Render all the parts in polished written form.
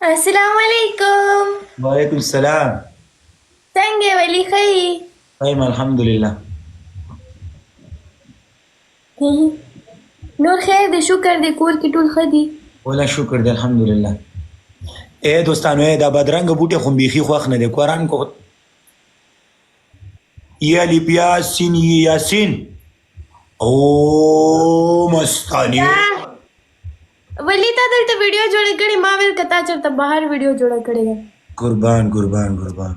Assalamualaikum. Waalaikumsalam. څنګه ولی خی؟ طيب الحمد لله. نور خیر دی، شکر دی، کور کې ټول ښه دي؟ ولا شکر دی الحمد لله. دوستانو دا بدرنګ بوټي خو بیخي خوښ نه دی. قرآن کو یا لیپیا سین یاسین او مستانی ولی تا دلته ویډیو جوړه کړې، ما ویل کتا چرته بهر ویډیو جوړه کړې ده. قربان قربان قربان.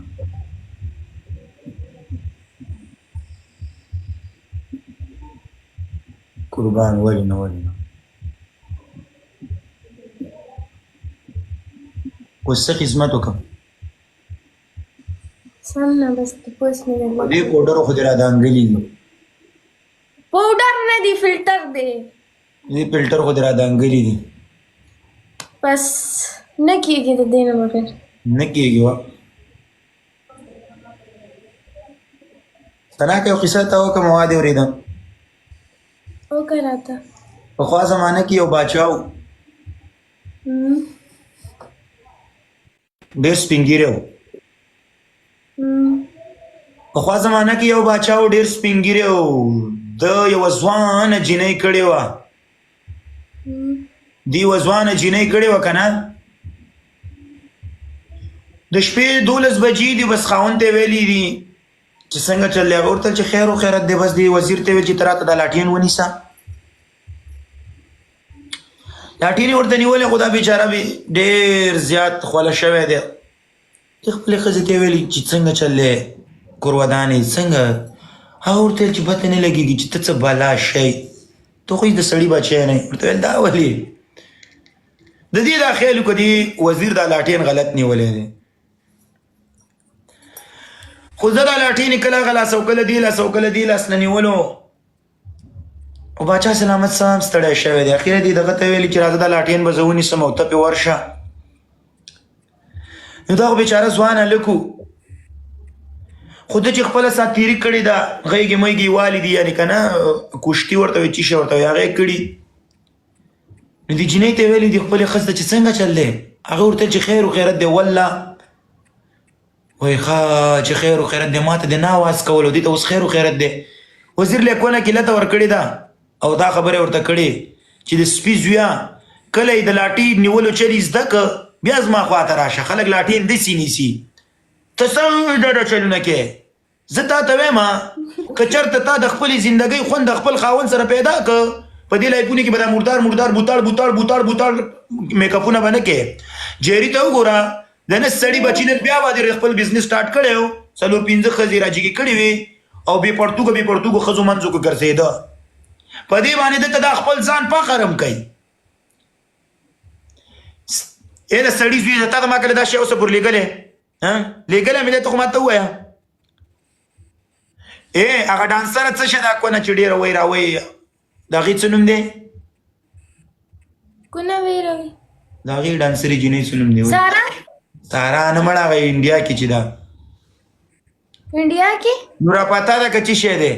قربان ولی نه ولی نه. اوس څه خدمت وکړم؟ سم نه بس تپوس مې درلود. دې کوډر خو دې را دانګلي دي. پاوډر نه دی، فلټر دی. دې فلټر خو دې را دانګلي دي. بس نه کېږي د دې نه بغیر. نه کېږي وا. تناکه یو قصه ته وکړم ما دې اورېدم. وکړه راته. پخوا زمانه کې یو باچا و. ډېر سپین ږیری و. پخوا زمانه کې یو باچا و، ډېر سپین ږیری و. د یوه ځوانه جینۍ کړې وه. د یوه ځوانه جینۍ کړې وه که نه. د شپې 12 بجې دي، بس خاوند ته یې ویلي دي چې څنګه چل دی. هغه ورته چې خیر و خیرت دی. بس دی وزیر ته ویل چې ته راته دا لاټین ونیسه. لاټین یې ورته نیولې، خو دا بیچاره ډېر زیات خوله شوی دی. د خپلې ښځې ته یې ویلي چې څنګه چل دی کورودانې څنګه. هغه ورته ویل چې پته نه لګېږي چې ته څه بلا شی، ته خو د سړي بچی نه یې. ورته ویل دا ولې؟ د دې دا خیال وکړه دې وزیر دا لاټین غلط نیولی دی. خو زه دا لاټین کله هغه لاس او کله دې لاس او کله دې لاس نه نیولو. خو باچا سلامت صاحب ستړی شوی دی. اخره دې دغه ته ویلي چې راځه دا لاټین به زه ونیسم او ته پې ورشه. نو دا خو بیچاره ځوان هلک و، خو ده چې خپله ساتیري کړې ده، غیږې میږې والي دي، یعنې که نه کشتي ورته وایي چې شی ورته وایي، هغه یې کړي. نو دې جینۍ ته یې ویلي دي خپلې ښځې ته چې څنګه چل دی. هغه ورته چې خیر و خیرت دی. والله وایي ښه چې خیر و خیرت دی، ما ته دې نه اواز کول او دې ته اوس خیر و خیرت دی. وزیر لیکونه کیله ته ورکړې ده او دا خبره ورته کړې چې د سپي زویه کله یې د لاټۍ نیولو چل زده که بیا زما خواته راشه. خلک لاټین داسې نیسي، ته څنګه دا چلونه کې. زه تا ته وایم که چېرته تا د خپلې زندګۍ خوند د خپل خاوند سره پیدا که په دې لایفونو کې به دا مردار مردار بوتاړ بوتاړ بوتاړ بوتاړ میکاپونه به نه کې. جیري ته وګوره، د نس سړي بچي نن بیا به د خپل بزنس سټارټ کړی و، 4-5 ښځې راجګې کړې وې او بې پړتوګه بې پړتوګو ښځو منځو کې ګرځېده. په دې باندې دته دا خپل ځان فخر هم کوي. د سړي زوی تا ته ما کله دا شی اوسه پر لېږلی لېږلی مې دی، ته خو ما ته ووایه. هغه ډانسره څه شه دا کونه چې ډېره وایي راوایي، د هغې څه نوم دی؟ کونه ویروي د هغې ډانسرې جینۍ څه نوم دی؟ سارا. سارا نه مړه، هغه انډیا کې چې ده. انډیا کې نو را پته ده که څه شی دی؟